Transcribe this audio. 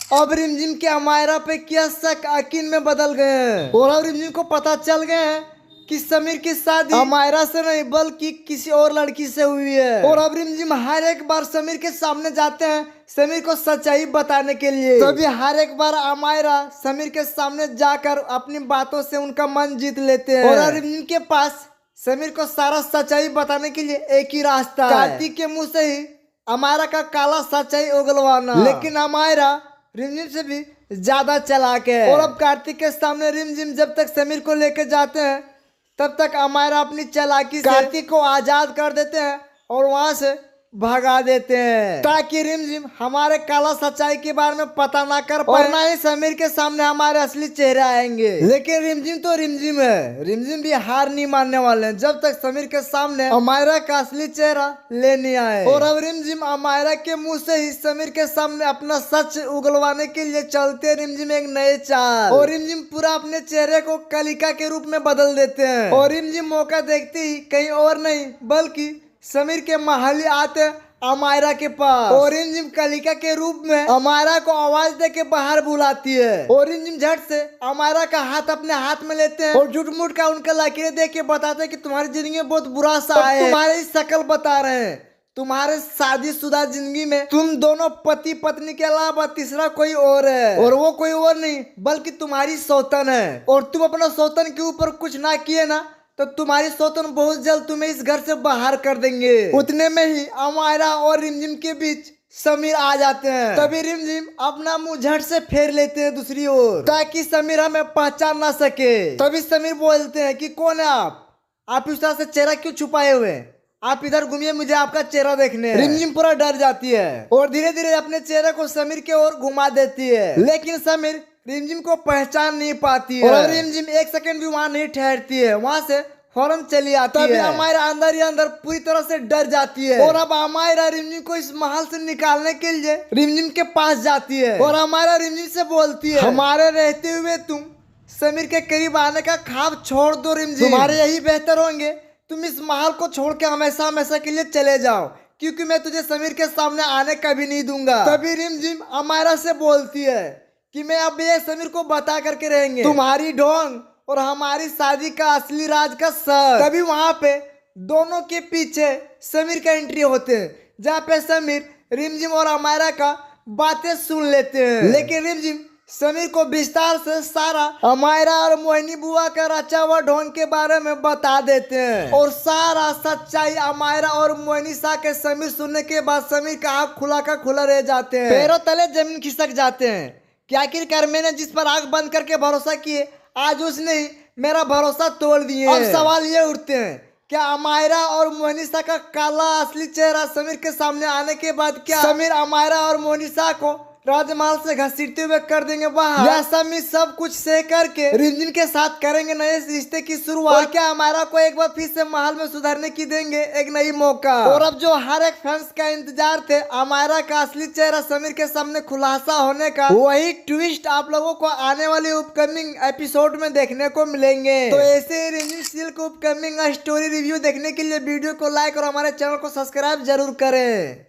अब रिमझिम के अमायरा पे क्या शक यकीन में बदल गए हैं और अब रिमझिम को पता चल गए हैं कि समीर की शादी अमायरा से नहीं बल्कि किसी और लड़की से हुई है। और अब रिमझिम हर एक बार समीर के सामने जाते हैं समीर को सच्चाई बताने के लिए। तभी हर एक बार अमायरा समीर के सामने जाकर अपनी बातों से उनका मन जीत लेते हैं। और अब रिमझिम के पास समीर को सारा सच्चाई बताने के लिए एक ही रास्ता है, कार्तिक के मुंह से ही अमायरा का काला सच्चाई उगलवाना। लेकिन अमायरा रिमझिम से भी ज्यादा चालाक है। और अब कार्तिक के सामने रिमझिम जब तक समीर को लेकर जाते हैं तब तक अमायरा अपनी चालाकी से कार्तिक को आजाद कर देते हैं और वहां से भगा देते हैं ताकि रिमझिम हमारे काला सच्चाई के बारे में पता ना कर पाए और ना ही समीर के सामने हमारे असली चेहरे आएंगे। लेकिन रिमझिम तो रिमझिम है, रिमझिम भी हार नहीं मानने वाले हैं जब तक समीर के सामने अमायरा का असली चेहरा ले नहीं आए। और अब रिमझिम अमायरा के मुंह से ही समीर के सामने अपना सच उगलवाने के लिए चलते रिमझिम एक नए चाल। और रिमझिम पूरा अपने चेहरे को कलिका के रूप में बदल देते हैं और रिमझिम मौका देखते ही कहीं और नहीं बल्कि समीर के महल आते अमायरा के पास। और रिमझिम कलिका के रूप में अमायरा को आवाज दे के बाहर बुलाती है और रिमझिम झट से अमायरा का हाथ अपने हाथ में लेते हैं और झूठ मूठ का उनका लकीरें देख के बताते हैं कि तुम्हारी जिंदगी में बहुत बुरा सा है, तुम्हारी शकल बता रहे हैं, तुम्हारे शादीशुदा जिंदगी में तुम दोनों पति पत्नी के अलावा तीसरा कोई और है और वो कोई और नहीं बल्कि तुम्हारी सौतन है। और तुम अपना सौतन के ऊपर कुछ ना किए ना तो तुम्हारी सौतन बहुत जल्द तुम्हें इस घर से बाहर कर देंगे। उतने में ही अमायरा और रिमझिम के बीच समीर आ जाते हैं। तभी रिमझिम अपना मुंह झट से फेर लेते हैं दूसरी ओर ताकि समीर हमें पहचान ना सके। तभी समीर बोलते हैं कि कौन है आप इस तरह से चेहरा क्यों छुपाए हुए हैं, आप इधर घूमिए, मुझे आपका चेहरा देखने है। रिमझिम पूरा डर जाती है और धीरे धीरे अपने चेहरे को समीर के ओर घुमा देती है। लेकिन समीर रिमझिम को पहचान नहीं पाती है और रिमझिम एक सेकंड भी वहां नहीं ठहरती है, वहां से फौरन चली आती है। अमायरा अंदर ही अंदर पूरी तरह से डर जाती है और अब अमायरा रिमझिम को इस महल से निकालने के लिए रिमझिम के पास जाती है और अमायरा रिमझिम से बोलती है हमारे रहते हुए तुम समीर के करीब आने का ख्वाब छोड़ दो रिमझिम, तुम्हारे यही बेहतर होंगे, तुम इस महल को छोड़ के हमेशा हमेशा के लिए चले जाओ क्योंकि मैं तुझे समीर के सामने आने कभी नहीं दूंगा। तभी रिमझिम अमायरा से बोलती है कि मैं अब ये समीर को बता करके रहेंगे तुम्हारी ढोंग और हमारी शादी का असली राज का सर। तभी वहां पे दोनों के पीछे समीर का एंट्री होते हैं जहाँ पे समीर रिमझिम और अमायरा का बातें सुन लेते हैं। लेकिन रिमझिम समीर को विस्तार से सारा अमायरा और मोहिनी बुआ का रचा हुआ ढोंग के बारे में बता देते हैं और सारा सच्चाई अमायरा और मोहिनी शाह के समीर सुनने के बाद समीर का आँख खुला का खुला रह जाते हैं, पैरों तले जमीन खिसक जाते हैं कि आखिरकार मैंने जिस पर आंख बंद करके भरोसा किए आज उसने ही मेरा भरोसा तोड़ दिए। अब सवाल ये उठते हैं क्या अमायरा और मोहनिसा का काला असली चेहरा समीर के सामने आने के बाद क्या समीर अमायरा और मोहनिसा को राजमहल से घसीटते हुए कर देंगे बाहर, या समीर सब कुछ सह करके रिमझिम के साथ करेंगे नए रिश्ते की शुरुआत, और क्या अमायरा को एक बार फिर से महल में सुधरने की देंगे एक नई मौका। और अब जो हर एक फैंस का इंतजार थे अमायरा का असली चेहरा समीर के सामने खुलासा होने का, वही ट्विस्ट आप लोगों को आने वाले अपकमिंग एपिसोड में देखने को मिलेंगे। तो ऐसे ही रिमझिम सीरियल को अपकमिंग स्टोरी रिव्यू देखने के लिए वीडियो को लाइक और हमारे चैनल को सब्सक्राइब जरूर करें।